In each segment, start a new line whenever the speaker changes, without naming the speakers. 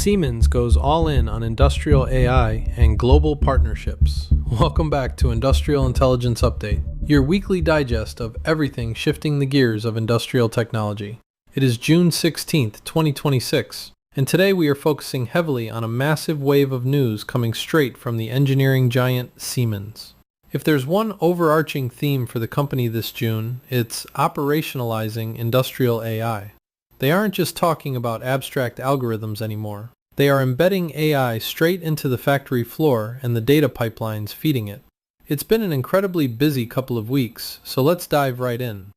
Siemens goes all in on industrial AI and global partnerships. Welcome back to Industrial Intelligence Update, your weekly digest of everything shifting the gears of industrial technology. It is June 16th, 2026, and today we are focusing heavily on a massive wave of news coming straight from the engineering giant Siemens. If there's one overarching theme for the company this June, it's operationalizing industrial AI. They aren't just talking about abstract algorithms anymore. They are embedding AI straight into the factory floor and the data pipelines feeding it. It's been an incredibly busy couple of weeks, so let's dive right in.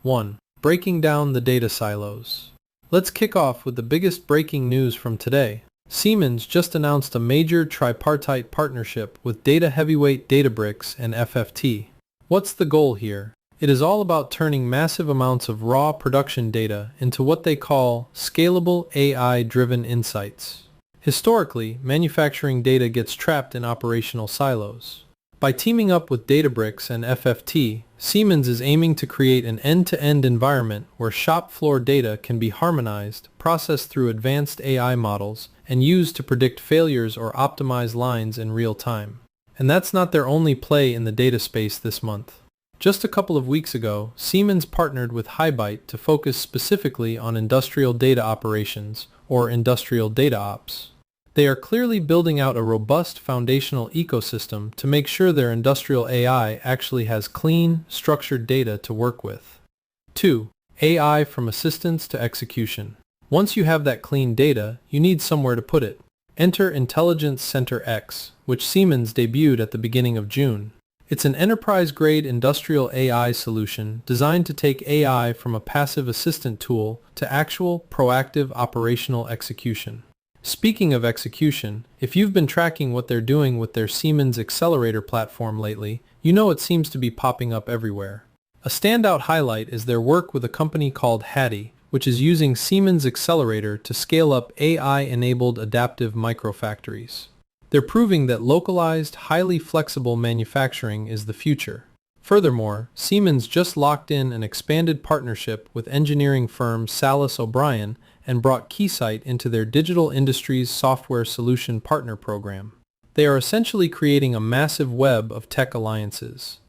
1. Breaking down the data silos. Let's kick off with the biggest breaking news from today. Siemens just announced a major tripartite partnership with data heavyweight Databricks and FFT. What's the goal here? It is all about turning massive amounts of raw production data into what they call scalable AI-driven insights. Historically, manufacturing data gets trapped in operational silos. By teaming up with Databricks and FFT, Siemens is aiming to create an end-to-end environment where shop floor data can be harmonized, processed through advanced AI models, and used to predict failures or optimize lines in real time. And that's not their only play in the data space this month. Just a couple of weeks ago, Siemens partnered with HighByte to focus specifically on industrial data operations, or industrial data ops. They are clearly building out a robust foundational ecosystem to make sure their industrial AI actually has clean, structured data to work with. 2. AI from assistance to execution. Once you have that clean data, you need somewhere to put it. Enter Intelligence Center X, which Siemens debuted at the beginning of June. It's an enterprise-grade industrial AI solution designed to take AI from a passive assistant tool to actual, proactive operational execution. Speaking of execution, if you've been tracking what they're doing with their Siemens Accelerator platform lately, you know it seems to be popping up everywhere. A standout highlight is their work with a company called Hattie, which is using Siemens Accelerator to scale up AI-enabled adaptive microfactories. They're proving that localized, highly flexible manufacturing is the future. Furthermore, Siemens just locked in an expanded partnership with engineering firm Salis O'Brien and brought Keysight into their Digital Industries Software Solution Partner Program. They are essentially creating a massive web of tech alliances.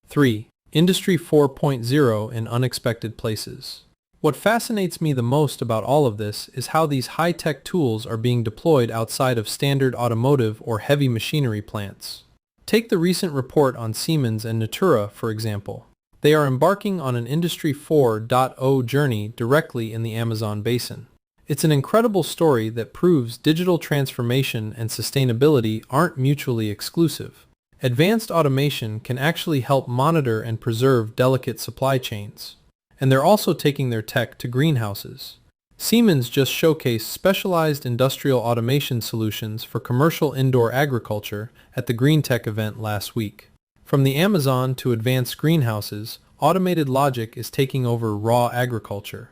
3. Industry 4.0 in unexpected places. What fascinates me the most about all of this is how these high-tech tools are being deployed outside of standard automotive or heavy machinery plants. Take the recent report on Siemens and Natura, for example. They are embarking on an Industry 4.0 journey directly in the Amazon basin. It's an incredible story that proves digital transformation and sustainability aren't mutually exclusive. Advanced automation can actually help monitor and preserve delicate supply chains. And they're also taking their tech to greenhouses. Siemens just showcased specialized industrial automation solutions for commercial indoor agriculture at the Green Tech event last week. From the Amazon to advanced greenhouses, automated logic is taking over raw agriculture.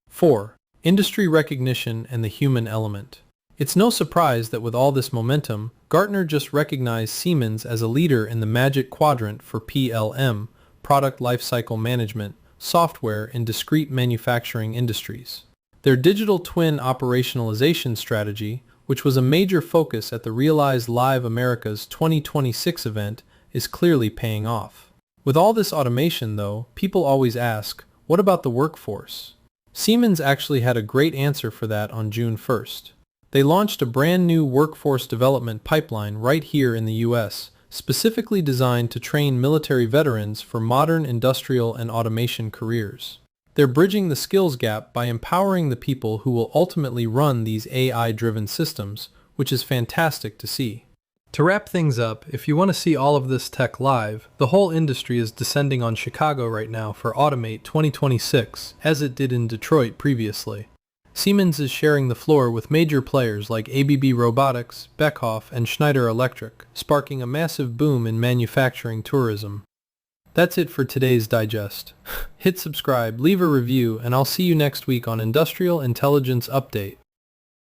4. Industry recognition and the human element. It's no surprise that with all this momentum, Gartner just recognized Siemens as a leader in the Magic Quadrant for PLM, Product Lifecycle Management, software in discrete manufacturing industries. Their digital twin operationalization strategy, which was a major focus at the Realize Live America's 2026 event, is clearly paying off. With all this automation, though, people always ask, what about the workforce? Siemens actually had a great answer for that on June 1st. They launched a brand new workforce development pipeline right here in the US, specifically designed to train military veterans for modern industrial and automation careers. They're bridging the skills gap by empowering the people who will ultimately run these AI-driven systems, which is fantastic to see. To wrap things up, if you want to see all of this tech live, the whole industry is descending on Chicago right now for Automate 2026, as it did in Detroit previously. Siemens is sharing the floor with major players like ABB Robotics, Beckhoff, and Schneider Electric, sparking a massive boom in manufacturing tourism. That's it for today's digest. Hit subscribe, leave a review, and I'll see you next week on Industrial Intelligence Update.